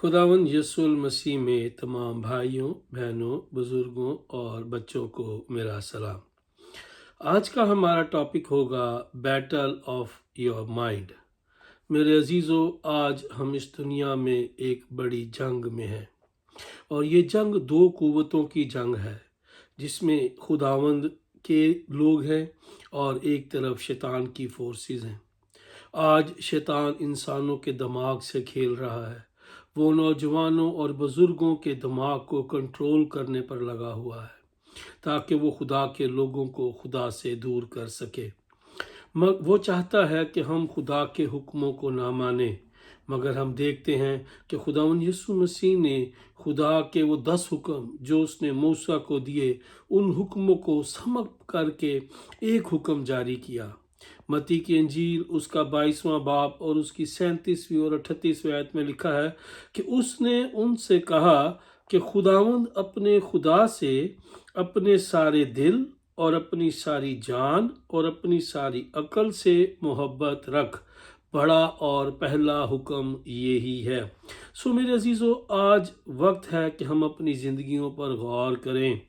खुदावंद यीशु मसीह में तमाम भाइयों, बहनों, बुजुर्गों और बच्चों को मेरा सलाम। आज का हमारा टॉपिक होगा बैटल ऑफ योर माइंड। मेरे अजीज़ों, आज हम इस दुनिया में एक बड़ी जंग में हैं और ये जंग दो कुव्वतों की जंग है, जिसमें खुदावंद के लोग हैं और एक तरफ शैतान की फोर्सेस हैं। आज शैतान इंसानों के दिमाग से खेल रहा है। वो नौजवानों और बुजुर्गों के दिमाग को कंट्रोल करने पर लगा हुआ है ताकि वो खुदा के लोगों को खुदा से दूर कर सके। वो चाहता है कि हम खुदा के हुक्मों को ना माने, मगर हम देखते हैं कि खुदावंद यीशु मसीह ने खुदा के वो 10 हुक्म जो उसने मूसा को दिए, उन हुक्मों को समाप्त करके एक हुक्म जारी किया। मत्ती की इंजील उसका 22वां बाब और उसकी 37वीं और 38वीं आयत में लिखा है कि उसने उनसे कहा कि खुदावंद अपने खुदा से अपने सारे दिल और अपनी सारी जान और अपनी सारी अकल से मोहब्बत रख। बड़ा और पहला हुक्म यही है। मेरे अजीज़ों, आज वक्त है कि हम अपनी ज़िंदगियों पर गौर करें।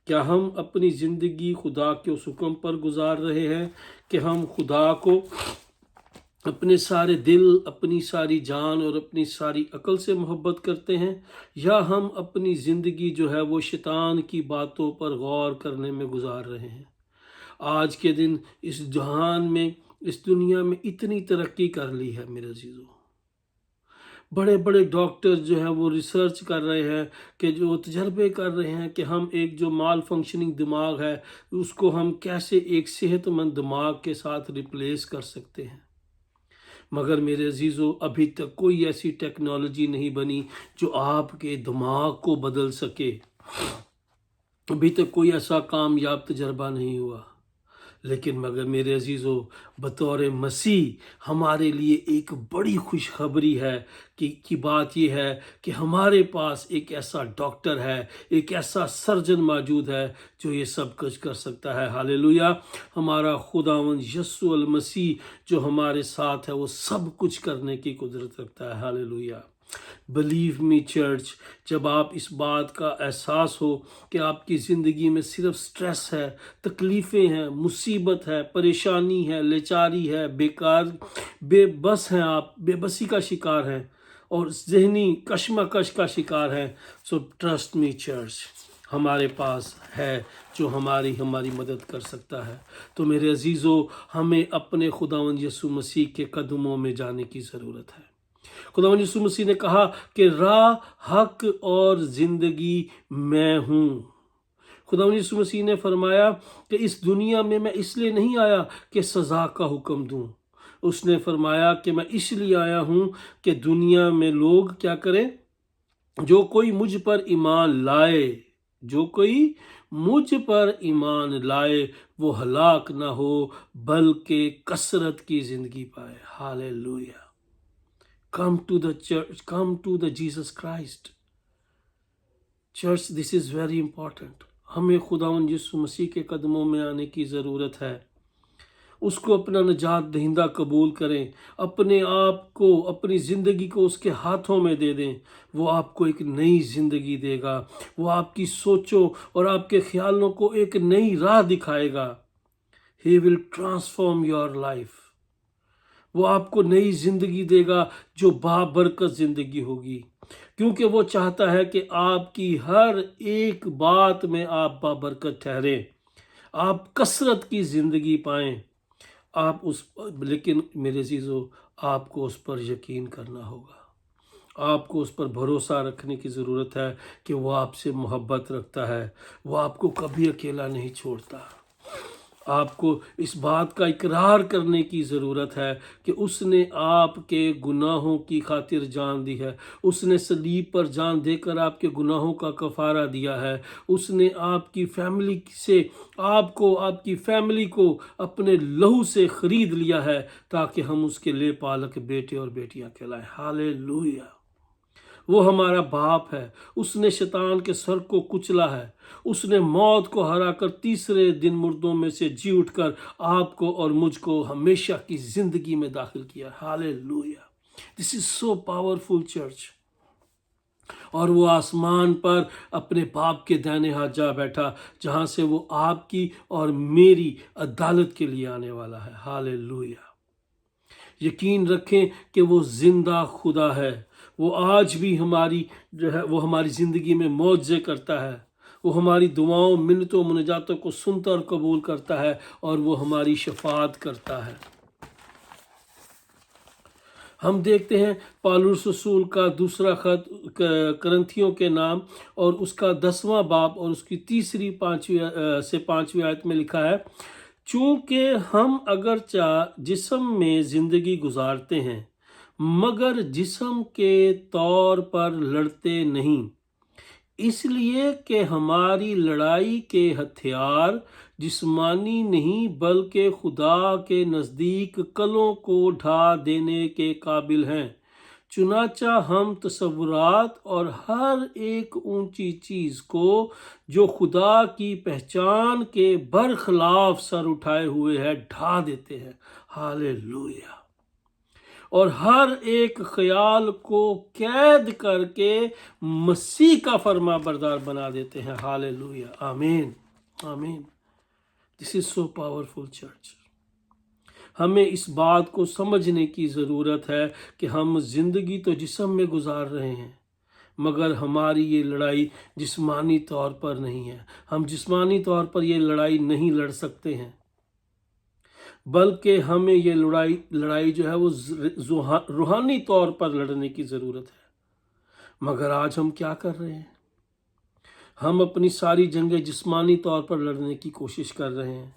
क्या हम अपनी ज़िंदगी खुदा के उस हुक्म पर गुजार रहे हैं कि हम खुदा को अपने सारे दिल, अपनी सारी जान और अपनी सारी अकल से मोहब्बत करते हैं, या हम अपनी ज़िंदगी जो है वो शैतान की बातों पर गौर करने में गुजार रहे हैं। आज के दिन इस जहान में, इस दुनिया में इतनी तरक्की कर ली है मेरे अजीज़ों। बड़े बड़े डॉक्टर्स जो हैं वो रिसर्च कर रहे हैं, कि जो तजर्बे कर रहे हैं कि हम एक जो माल फंक्शनिंग दिमाग है उसको हम कैसे एक सेहतमंद दिमाग के साथ रिप्लेस कर सकते हैं। मगर मेरे अजीज़ों, अभी तक कोई ऐसी टेक्नोलॉजी नहीं बनी जो आपके दिमाग को बदल सके। अभी तक कोई ऐसा कामयाब तजर्बा नहीं हुआ। लेकिन मगर मेरे अजीज़ों, बतौर मसीह हमारे लिए एक बड़ी खुशखबरी है कि बात यह है कि हमारे पास एक ऐसा डॉक्टर है, एक ऐसा सर्जन मौजूद है जो ये सब कुछ कर सकता है। हालेलुया। हमारा खुदावंद यीशु मसीह जो हमारे साथ है वो सब कुछ करने की कुदरत रखता है। हालेलुया। बिलीव मी चर्च, जब आप इस बात का एहसास हो कि आपकी ज़िंदगी में सिर्फ स्ट्रेस है, तकलीफ़ें हैं, मुसीबत है, परेशानी है, लाचारी है, बेकार बेबस हैं, आप बेबसी का शिकार हैं और ज़हनी कशमकश का शिकार हैं, सो ट्रस्ट मी चर्च, हमारे पास है जो हमारी मदद कर सकता है। तो मेरे अजीज़ों, हमें अपने खुदावंद यीशु मसीह के कदमों में जाने की ज़रूरत है। खुदावंद यीशु मसीह ने कहा कि राह, हक और ज़िंदगी मैं हूँ। खुदावंद यीशु मसीह ने फरमाया कि इस दुनिया में मैं इसलिए नहीं आया कि सज़ा का हुक्म दूँ। उसने फरमाया कि मैं इसलिए आया हूँ कि दुनिया में लोग क्या करें, जो कोई मुझ पर ईमान लाए, जो कोई मुझ पर ईमान लाए वो हलाक ना हो बल्कि कसरत की ज़िंदगी पाए। Hallelujah. Come to the church, come to the Jesus Christ. Church, this is very important. हमें खुदावंद यीशु मसीह के कदमों में आने की ज़रूरत है। उसको अपना निजात दहिंदा कबूल करें, अपने आप को, अपनी ज़िंदगी को उसके हाथों में दे दें। वो आपको एक नई ज़िंदगी देगा। वो आपकी सोचों और आपके ख्यालों को एक नई राह दिखाएगा। He will transform your life. वो आपको नई ज़िंदगी देगा जो बाबरकत ज़िंदगी होगी, क्योंकि वो चाहता है कि आपकी हर एक बात में आप बाबरकत ठहरें, आप कसरत की ज़िंदगी पाएं। लेकिन मेरे अजीज़ों, आपको उस पर यकीन करना होगा। आपको उस पर भरोसा रखने की ज़रूरत है कि वो आपसे मोहब्बत रखता है, वो आपको कभी अकेला नहीं छोड़ता। आपको इस बात का इकरार करने की ज़रूरत है कि उसने आपके गुनाहों की खातिर जान दी है। उसने सलीब पर जान देकर आपके गुनाहों का कफ़ारा दिया है। उसने आपकी फैमिली से आपकी फैमिली को अपने लहू से ख़रीद लिया है ताकि हम उसके ले पालक बेटे और बेटियां कहलाएं। हालेलुया। वो हमारा बाप है। उसने शैतान के सर को कुचला है। उसने मौत को हराकर तीसरे दिन मुर्दों में से जी उठकर आपको और मुझको हमेशा की जिंदगी में दाखिल किया। Hallelujah. This is so powerful church. और वो आसमान पर अपने बाप के दाहिने हाथ जा बैठा, जहाँ से वो आपकी और मेरी अदालत के लिए आने वाला है। हालेलुया। यकीन रखें कि वो जिंदा खुदा है। वो आज भी हमारी जो है वो हमारी ज़िंदगी में मौजज़े करता है। वो हमारी दुआओं, मिन्नतों, मुनाजातों को सुनता और कबूल करता है, और वो हमारी शफाअत करता है। हम देखते हैं पौलुस रसूल का दूसरा खत करंथियों के नाम और उसका 10वां बाब और उसकी तीसरी से 5वीं आयत में लिखा है, चूँकि हम अगरचा जिस्म में ज़िंदगी गुजारते हैं मगर जिस्म के तौर पर लड़ते नहीं, इसलिए कि हमारी लड़ाई के हथियार जिस्मानी नहीं बल्कि खुदा के नज़दीक कलों को ढा देने के काबिल हैं। चुनाचा हम तसव्वुरात और हर एक ऊंची चीज़ को जो खुदा की पहचान के बरखिलाफ सर उठाए हुए है ढा देते हैं। हालेलुया। और हर एक ख्याल को कैद करके मसीह का फरमा बरदार बना देते हैं। हालेलुया। आमीन, आमीन। This is so powerful church. हमें इस बात को समझने की ज़रूरत है कि हम जिंदगी तो जिस्म में गुजार रहे हैं मगर हमारी ये लड़ाई जिस्मानी तौर पर नहीं है। हम जिस्मानी तौर पर ये लड़ाई नहीं लड़ सकते हैं, बल्कि हमें ये लड़ाई जो है वो रूहानी तौर पर लड़ने की ज़रूरत है। मगर आज हम क्या कर रहे हैं? हम अपनी सारी जंगें जिस्मानी तौर पर लड़ने की कोशिश कर रहे हैं।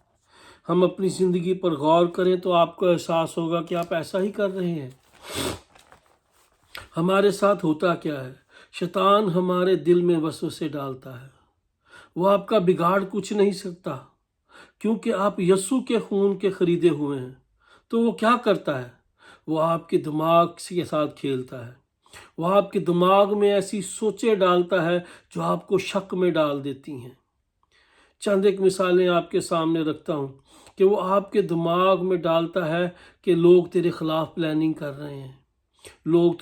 हम अपनी ज़िंदगी पर गौर करें तो आपको एहसास होगा कि आप ऐसा ही कर रहे हैं। हमारे साथ होता क्या है? शैतान हमारे दिल में वसवसे डालता है। वो आपका बिगाड़ कुछ नहीं सकता, क्योंकि आप यस्सु के खून के खरीदे हुए हैं। तो वो क्या करता है? वो आपके दिमाग के साथ खेलता है। वो आपके दिमाग में ऐसी सोचें डालता है जो आपको शक में डाल देती हैं। चंद एक मिसालें आपके सामने रखता हूँ कि वो आपके दिमाग में डालता है कि लोग तेरे खिलाफ प्लानिंग कर रहे हैं, लोग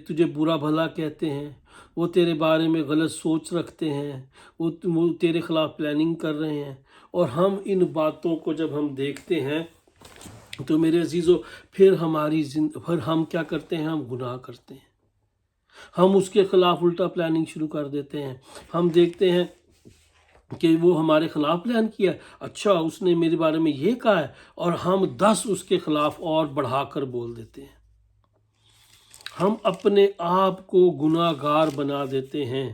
तुझे बुरा भला कहते हैं, वो तेरे बारे में गलत सोच रखते हैं, वो तेरे खिलाफ प्लानिंग कर रहे हैं। और हम इन बातों को जब हम देखते हैं तो मेरे अजीज़ों फिर हम क्या करते हैं? हम गुनाह करते हैं। हम उसके खिलाफ उल्टा प्लानिंग शुरू कर देते हैं। हम देखते हैं कि वो हमारे खिलाफ प्लान किया, अच्छा उसने मेरे बारे में ये कहा है, और हम 10 उसके खिलाफ और बढ़ाकर बोल देते हैं। हम अपने आप को गुनाहगार बना देते हैं।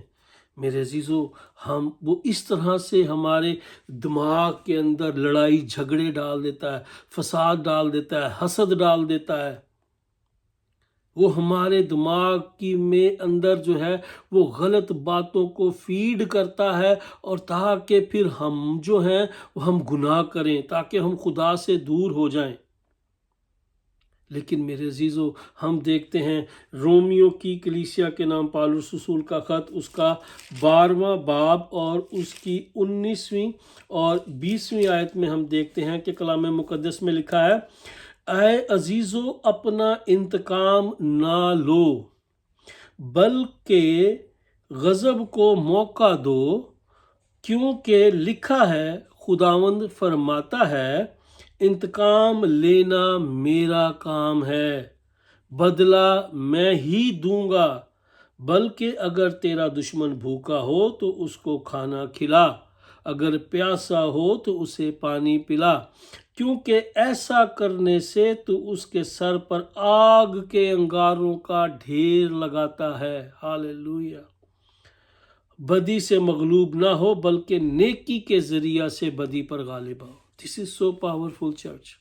मेरे अजीज़ों, हम वो इस तरह से हमारे दिमाग के अंदर लड़ाई झगड़े डाल देता है, फसाद डाल देता है, हसद डाल देता है। वो हमारे दिमाग की में अंदर जो है वो गलत बातों को फीड करता है, और ताकि फिर हम जो हैं हम गुनाह करें, ताकि हम खुदा से दूर हो जाएं। लेकिन मेरे अजीज़ों, हम देखते हैं रोमियो की कलीसिया के नाम पौलुस रसूल का ख़त उसका 12वां बाब और उसकी 19वीं और 20वीं आयत में हम देखते हैं कि कलाम मुक़द्दस में लिखा है, ऐ अजीज़ों अपना इंतकाम ना लो बल्कि गज़ब को मौका दो, क्योंकि लिखा है खुदावंद फरमाता है, इंतकाम लेना मेरा काम है, बदला मैं ही दूंगा। बल्कि अगर तेरा दुश्मन भूखा हो तो उसको खाना खिला, अगर प्यासा हो तो उसे पानी पिला, क्योंकि ऐसा करने से तू उसके सर पर आग के अंगारों का ढेर लगाता है। हालेलुया। बदी से मगलूब ना हो बल्कि नेकी के जरिया से बदी पर गालिब आओ। This is so powerful church.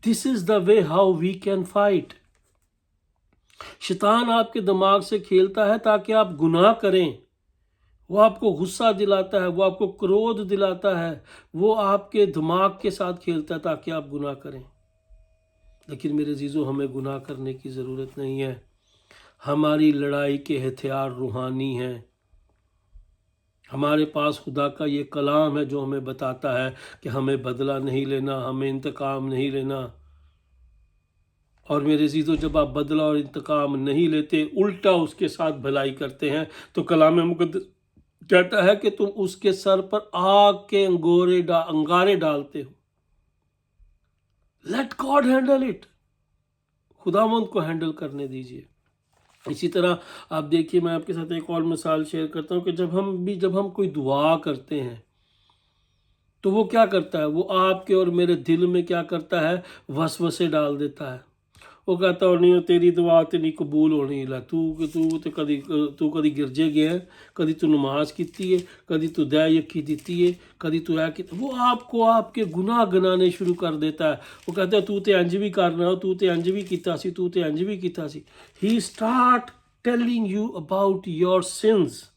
This is the way how we can fight. शैतान आपके दिमाग से खेलता है ताकि आप गुनाह करें। वो आपको गुस्सा दिलाता है, वो आपको क्रोध दिलाता है, वो आपके दिमाग के साथ खेलता है ताकि आप गुनाह करें। लेकिन मेरे अजीज़ों, हमें गुनाह करने की ज़रूरत नहीं है। हमारी लड़ाई के हथियार रूहानी हैं। हमारे पास खुदा का ये कलाम है जो हमें बताता है कि हमें बदला नहीं लेना, हमें इंतकाम नहीं लेना। اور मेरे अज़ीज़ों, जब आप बदला और इंतकाम नहीं लेते, उल्टा उसके साथ भलाई करते हैं, तो कलाम मुक़द्दस कहता है कि तुम उसके सर पर आग के अंगारे डालते हो। लेट गॉड हैंडल इट, खुदावंद को हैंडल करने दीजिए। इसी तरह आप देखिए, मैं आपके साथ एक और मिसाल शेयर करता हूँ कि जब हम कोई दुआ करते हैं तो वो क्या करता है, वो आपके और मेरे दिल में क्या करता है, वसवसे डाल देता है। वो कहता हो नहीं, तेरी दुआ तो नहीं कबूल होनी, ला तू कदी गिरजे गया है, कदी तू नमाज की है, कदी तू दया यकी दी है, कदी तू है कि वो आपको आपके गुनाह गिनाने शुरू कर देता है। वो कहता है तू तो इंज भी करना हो, तू तो इंज भी कीता सी, तू तो इंज भी कीता सी। He start telling you about your sins.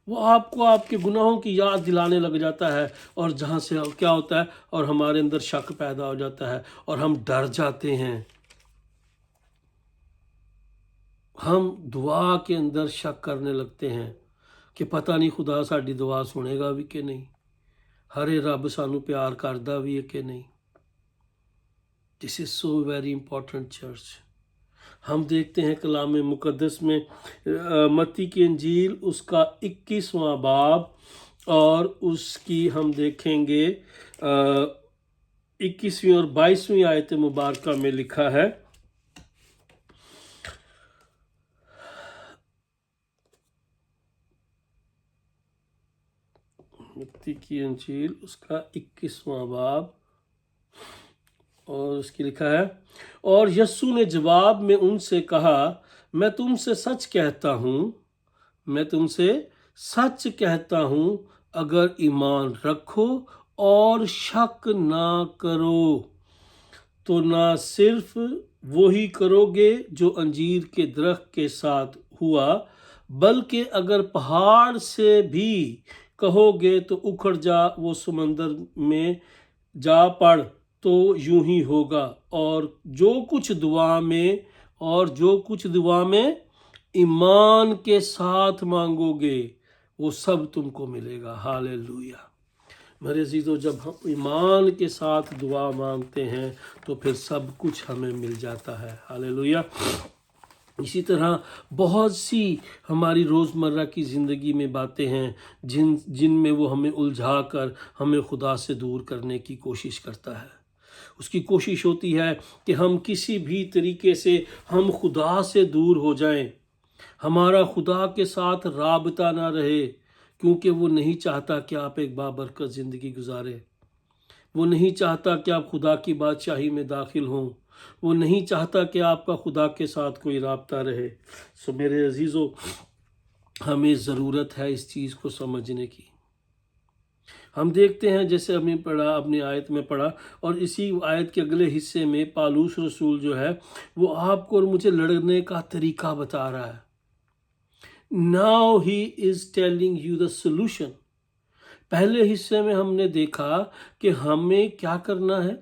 वो आपको आपके गुनाहों की याद दिलाने लग जाता है, और जहाँ से क्या होता है, और हमारे अंदर शक पैदा हो जाता है और हम डर जाते हैं। हम दुआ के अंदर शक करने लगते हैं कि पता नहीं खुदा साडी दुआ सुनेगा भी कि नहीं, हरे रब सानू प्यार करदा भी है कि नहीं। This is so very important church. हम देखते हैं कलाम मुकद्दस में मत्ती की इंजील उसका 21वां बाब और उसकी हम देखेंगे 21वीं और 22वीं आयत मुबारका में लिखा है, मत्ती की इंजील उसका 21वां बाब और उसकी लिखा है, और यस्सु ने जवाब में उनसे कहा, मैं तुमसे सच कहता हूँ, अगर ईमान रखो और शक ना करो तो ना सिर्फ वही करोगे जो अंजीर के दरख्त के साथ हुआ, बल्कि अगर पहाड़ से भी कहोगे तो उखड़ जा, वो समंदर में जा पड़, तो यूं ही होगा। और जो कुछ दुआ में ईमान के साथ मांगोगे वो सब तुमको मिलेगा। हालेलुया। मेरे अज़ीज़ों, जब हम ईमान के साथ दुआ मांगते हैं तो फिर सब कुछ हमें मिल जाता है। हालेलुया। इसी तरह बहुत सी हमारी रोज़मर्रा की ज़िंदगी में बातें हैं जिनमें वो हमें उलझा कर हमें खुदा से दूर करने की कोशिश करता है। उसकी कोशिश होती है कि हम किसी भी तरीके से हम खुदा से दूर हो जाएं, हमारा खुदा के साथ राबता ना रहे, क्योंकि वो नहीं चाहता कि आप एक बाबरकत ज़िंदगी गुजारें। वो नहीं चाहता कि आप खुदा की बादशाही में दाखिल हों। वो नहीं चाहता कि आपका खुदा के साथ कोई राबता रहे। सो मेरे अजीज़ों, हमें ज़रूरत है इस चीज़ को समझने की। हम देखते हैं, जैसे हमने पढ़ा, अपनी आयत में पढ़ा, और इसी आयत के अगले हिस्से में पालूस रसूल जो है वो आपको और मुझे लड़ने का तरीका बता रहा है। Now he is telling you the solution. पहले हिस्से में हमने देखा कि हमें क्या करना है,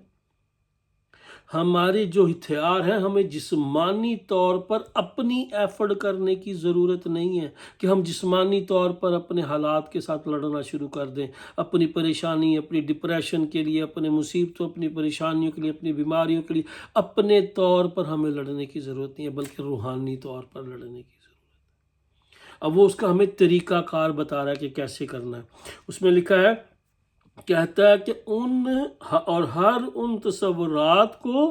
हमारे जो हथियार हैं, हमें जिस्मानी तौर पर अपनी एफर्ट करने की ज़रूरत नहीं है कि हम जिस्मानी तौर पर अपने हालात के साथ लड़ना शुरू कर दें। अपनी परेशानी, अपनी डिप्रेशन के लिए, अपने मुसीबतों, अपनी परेशानियों के लिए, अपनी बीमारियों के लिए अपने तौर पर हमें लड़ने की ज़रूरत नहीं है, बल्कि रूहानी तौर पर लड़ने की ज़रूरत है। अब वो उसका हमें तरीक़ाकार बता रहा है कि कैसे करना है। उसमें लिखा है, कहता है कि हर उन तसव्वुरात को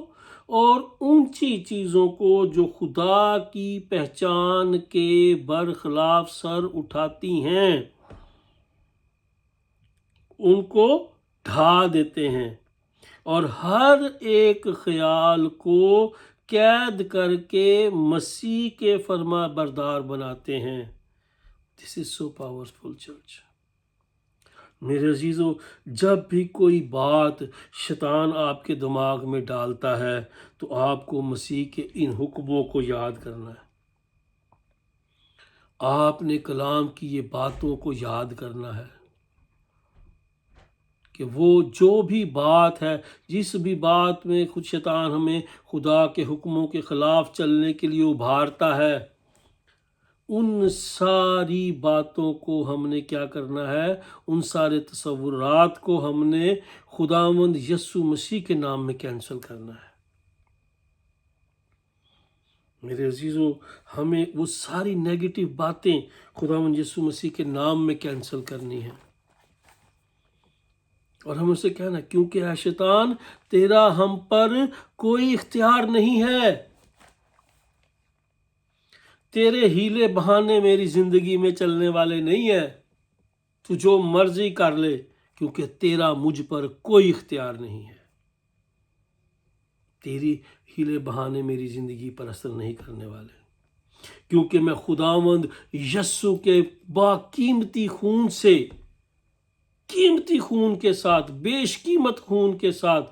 और ऊंची चीज़ों को जो खुदा की पहचान के बरखिलाफ सर उठाती हैं, उनको ढा देते हैं, और हर एक ख्याल को कैद करके मसीह के फरमा बरदार बनाते हैं। This is so powerful church. मेरे अजीज़ों, जब भी कोई बात शैतान आपके दिमाग में डालता है तो आपको मसीह के इन हुक्मों को याद करना है। आपने कलाम की ये बातों को याद करना है कि वो जो भी बात है, जिस भी बात में खुद शैतान हमें खुदा के हुक्मों के ख़िलाफ़ चलने के लिए उभारता है, उन सारी बातों को हमने क्या करना है, उन सारे तसव्वुरात को हमने खुदावंद यस्सु मसीह के नाम में कैंसिल करना है। میرے عزیزوں، ہمیں وہ ساری نیگیٹو باتیں خداوند یسوع مسیح کے نام میں کینسل کرنی ہے، اور ہم اسے کہنا کیونکہ اے شیطان تیرا ہم پر کوئی اختیار نہیں ہے، تیرے ہیلے بہانے میری زندگی میں چلنے والے نہیں ہیں، تو جو مرضی کر لے کیونکہ تیرا مجھ پر کوئی اختیار نہیں ہے، تیری ہیلے بہانے میری زندگی پر اثر نہیں کرنے والے، کیونکہ میں خداوند یسوع کے باقیمتی خون سے، قیمتی خون کے ساتھ، بیش قیمت خون کے ساتھ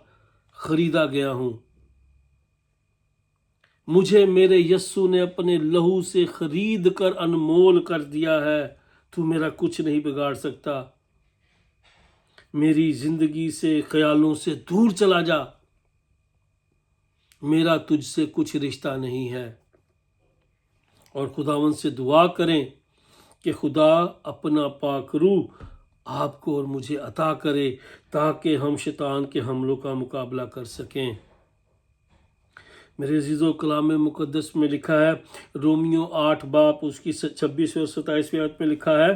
خریدا گیا ہوں، مجھے میرے یسوع نے اپنے لہو سے خرید کر انمول کر دیا ہے، تو میرا کچھ نہیں بگاڑ سکتا، میری زندگی سے خیالوں سے دور چلا جا، میرا تجھ سے کچھ رشتہ نہیں ہے۔ اور خداوند سے دعا کریں کہ خدا اپنا پاک روح آپ کو اور مجھے عطا کرے تاکہ ہم شیطان کے حملوں کا مقابلہ کر سکیں۔ میرے عزیزو، کلام مقدس میں لکھا ہے، رومیو 8 باب اس کی 26 اور 27 آیت میں لکھا ہے،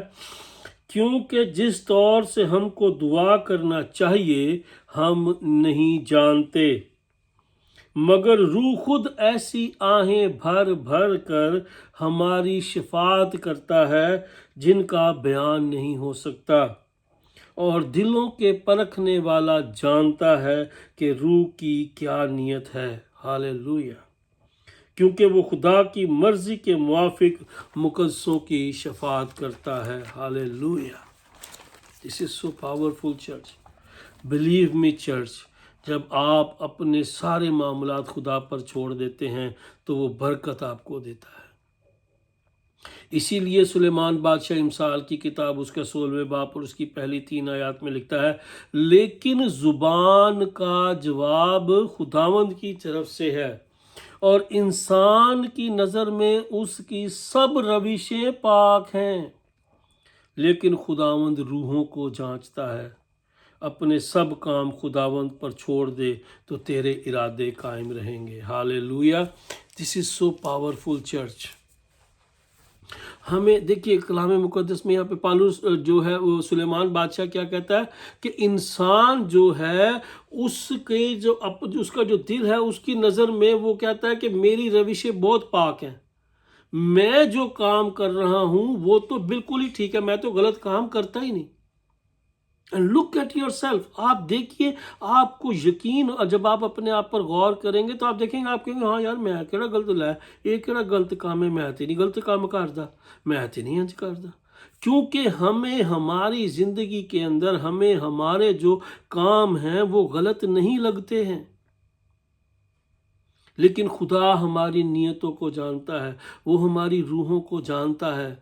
کیونکہ جس طور سے ہم کو دعا کرنا چاہیے ہم نہیں جانتے، مگر روح خود ایسی آہیں بھر بھر کر ہماری شفاعت کرتا ہے جن کا بیان نہیں ہو سکتا، اور دلوں کے پرکھنے والا جانتا ہے کہ روح کی کیا نیت ہے۔ ہالےلویا، کیونکہ وہ خدا کی مرضی کے موافق مقدسوں کی شفاعت کرتا ہے۔ Hallelujah, this is so powerful church, believe me church, جب آپ اپنے سارے معاملات خدا پر چھوڑ دیتے ہیں تو وہ برکت آپ کو دیتا ہے۔ اسی لیے سلیمان بادشاہ امثال کی کتاب اس کا 16 باب اور اس کی پہلی 3 آیات میں لکھتا ہے، لیکن زبان کا جواب خداوند کی طرف سے ہے، اور انسان کی نظر میں اس کی سب روشیں پاک ہیں، لیکن خداوند روحوں کو جانچتا ہے۔ اپنے سب کام خداوند پر چھوڑ دے تو تیرے ارادے قائم رہیں گے۔ ہالےلویا، this is so powerful church. ہمیں دیکھیے کلام مقدس میں یہاں پہ پالوس جو ہے وہ سلیمان بادشاہ کیا کہتا ہے کہ انسان جو ہے اس کا جو دل ہے اس کی نظر میں وہ کہتا ہے کہ میری روشیں بہت پاک ہیں، میں جو کام کر رہا ہوں وہ تو بالکل ہی ٹھیک ہے، میں تو غلط کام کرتا ہی نہیں۔ And look at yourself، آپ دیکھیے، آپ کو یقین، جب آپ اپنے آپ پر غور کریں گے تو آپ دیکھیں گے، آپ کہیں گے ہاں یار میں کہڑا غلط لیا، یہ کہڑا غلط کام ہے، میں تے نہیں غلط کام کردا، میں تے نہیں انج کردا، کیونکہ ہمیں ہماری زندگی کے اندر ہمیں ہمارے جو کام ہیں وہ غلط نہیں لگتے ہیں، لیکن خدا ہماری نیتوں کو جانتا ہے، وہ ہماری روحوں کو جانتا ہے،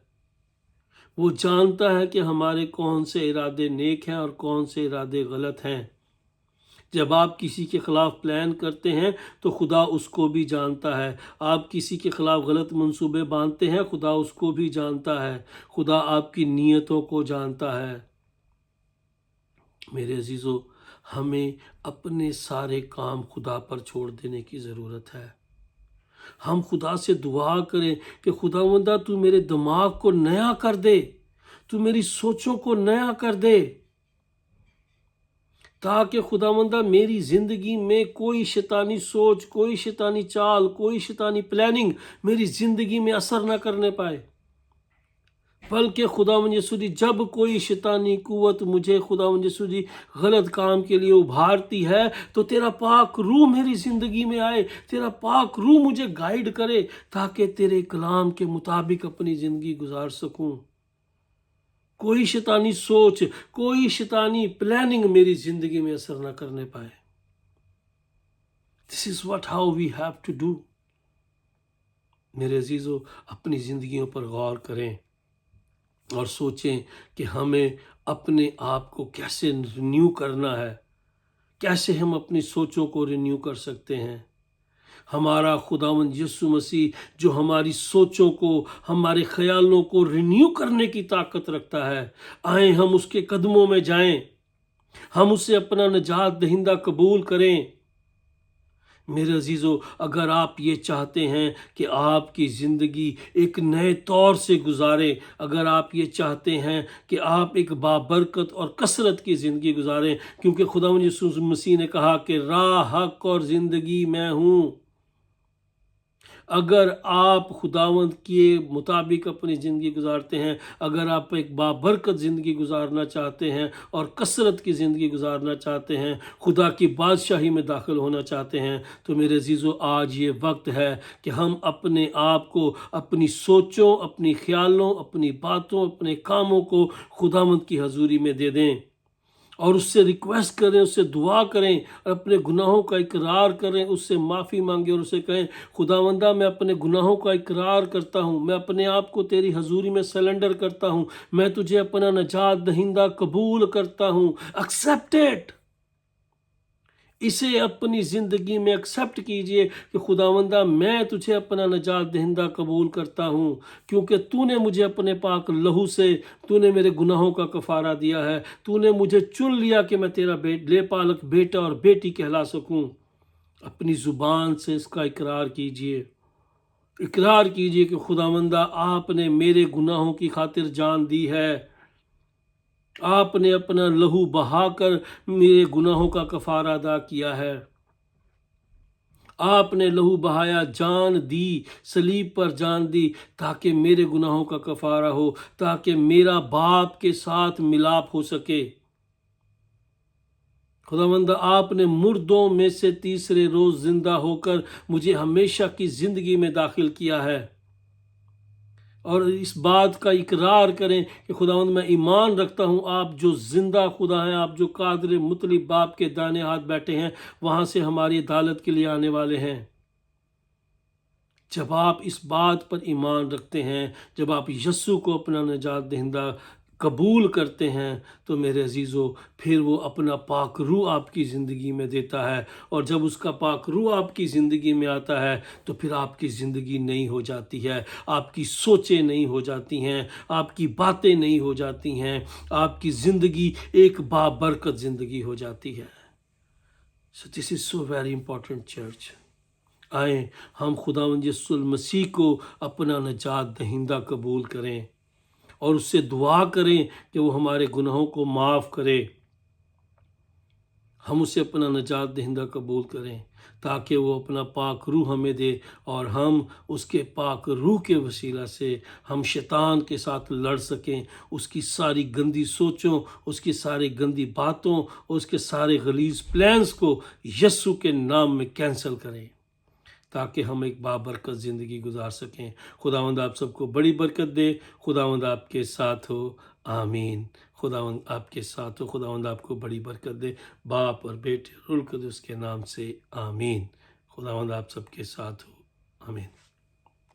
وہ جانتا ہے کہ ہمارے کون سے ارادے نیک ہیں اور کون سے ارادے غلط ہیں۔ جب آپ کسی کے خلاف پلان کرتے ہیں تو خدا اس کو بھی جانتا ہے، آپ کسی کے خلاف غلط منصوبے باندھتے ہیں خدا اس کو بھی جانتا ہے، خدا آپ کی نیتوں کو جانتا ہے۔ میرے عزیزو، ہمیں اپنے سارے کام خدا پر چھوڑ دینے کی ضرورت ہے۔ ہم خدا سے دعا کریں کہ خداوندا تو میرے دماغ کو نیا کر دے، تو میری سوچوں کو نیا کر دے، تاکہ خداوندا میری زندگی میں کوئی شیطانی سوچ، کوئی شیطانی چال، کوئی شیطانی پلاننگ میری زندگی میں اثر نہ کرنے پائے، بلکہ خداوند یسوع جی جب کوئی شیطانی قوت مجھے خداوند یسوع جی غلط کام کے لیے ابھارتی ہے تو تیرا پاک روح میری زندگی میں آئے، تیرا پاک روح مجھے گائیڈ کرے تاکہ تیرے کلام کے مطابق اپنی زندگی گزار سکوں، کوئی شیطانی سوچ، کوئی شیطانی پلاننگ میری زندگی میں اثر نہ کرنے پائے۔ This is how we have to do۔ میرے عزیزو، اپنی زندگیوں پر غور کریں اور سوچیں کہ ہمیں اپنے آپ کو کیسے رینیو کرنا ہے، کیسے ہم اپنی سوچوں کو رینیو کر سکتے ہیں۔ ہمارا خداوند یسوع مسیح جو ہماری سوچوں کو، ہمارے خیالوں کو رینیو کرنے کی طاقت رکھتا ہے، آئیں ہم اس کے قدموں میں جائیں، ہم اسے اپنا نجات دہندہ قبول کریں۔ میرے عزیزو، اگر آپ یہ چاہتے ہیں کہ آپ کی زندگی ایک نئے طور سے گزاریں، اگر آپ یہ چاہتے ہیں کہ آپ ایک بابرکت اور کثرت کی زندگی گزاریں، کیونکہ خداوند یسوع مسیح نے کہا کہ راہ، حق اور زندگی میں ہوں۔ اگر آپ خداوند کے مطابق اپنی زندگی گزارتے ہیں، اگر آپ ایک بابرکت زندگی گزارنا چاہتے ہیں اور کثرت کی زندگی گزارنا چاہتے ہیں، خدا کی بادشاہی میں داخل ہونا چاہتے ہیں، تو میرے عزیزو، آج یہ وقت ہے کہ ہم اپنے آپ کو، اپنی سوچوں، اپنی خیالوں، اپنی باتوں، اپنے کاموں کو خداوند کی حضوری میں دے دیں اور اس سے ریکویسٹ کریں، اس سے دعا کریں اور اپنے گناہوں کا اقرار کریں، اس سے معافی مانگیں اور اسے کہیں خداوندہ میں اپنے گناہوں کا اقرار کرتا ہوں، میں اپنے آپ کو تیری حضوری میں سلنڈر کرتا ہوں، میں تجھے اپنا نجات دہندہ قبول کرتا ہوں۔ ایکسیپٹ اٹ، اسے اپنی زندگی میں ایکسیپٹ کیجئے کہ خداوندہ میں تجھے اپنا نجات دہندہ قبول کرتا ہوں، کیونکہ تو نے مجھے اپنے پاک لہو سے، تو نے میرے گناہوں کا کفارہ دیا ہے، تو نے مجھے چن لیا کہ میں تیرا لے پالک بیٹا اور بیٹی کہلا سکوں۔ اپنی زبان سے اس کا اقرار کیجئے، اقرار کیجئے کہ خداوندہ آپ نے میرے گناہوں کی خاطر جان دی ہے، آپ نے اپنا لہو بہا کر میرے گناہوں کا کفارہ ادا کیا ہے، آپ نے لہو بہایا، جان دی، صلیب پر جان دی، تاکہ میرے گناہوں کا کفارہ ہو، تاکہ میرا باپ کے ساتھ ملاپ ہو سکے۔ خداوندہ آپ نے مردوں میں سے تیسرے روز زندہ ہو کر مجھے ہمیشہ کی زندگی میں داخل کیا ہے، اور اس بات کا اقرار کریں کہ خداوند میں ایمان رکھتا ہوں آپ جو زندہ خدا ہیں، آپ جو قادر مطلب باپ کے دائیں ہاتھ بیٹھے ہیں، وہاں سے ہماری عدالت کے لیے آنے والے ہیں۔ جب آپ اس بات پر ایمان رکھتے ہیں، جب آپ یسوع کو اپنا نجات دہندہ قبول کرتے ہیں، تو میرے عزیزو، پھر وہ اپنا پاک روح آپ کی زندگی میں دیتا ہے، اور جب اس کا پاک روح آپ کی زندگی میں آتا ہے تو پھر آپ کی زندگی نئی ہو جاتی ہے، آپ کی سوچیں نئی ہو جاتی ہیں، آپ کی باتیں نئی ہو جاتی ہیں، آپ کی زندگی ایک بابرکت زندگی ہو جاتی ہے۔ So this is so very important, church. آئیں ہم خداوند یسوع المسیح کو اپنا نجات دہندہ قبول کریں اور اس سے دعا کریں کہ وہ ہمارے گناہوں کو معاف کرے، ہم اسے اپنا نجات دہندہ قبول کریں تاکہ وہ اپنا پاک روح ہمیں دے، اور ہم اس کے پاک روح کے وسیلہ سے ہم شیطان کے ساتھ لڑ سکیں، اس کی ساری گندی سوچوں، اس کی ساری گندی باتوں، اس کے سارے غلیظ پلانز کو یسوع کے نام میں کینسل کریں، تاکہ ہم ایک بابرکت زندگی گزار سکیں۔ خداوند آپ سب کو بڑی برکت دے، خداوند آپ کے ساتھ ہو، آمین۔ خداوند آپ کے ساتھ ہو، خداوند آپ کو بڑی برکت دے، باپ اور بیٹے اور روح القدس کے نام سے، آمین۔ خداوند آپ سب کے ساتھ ہو، آمین۔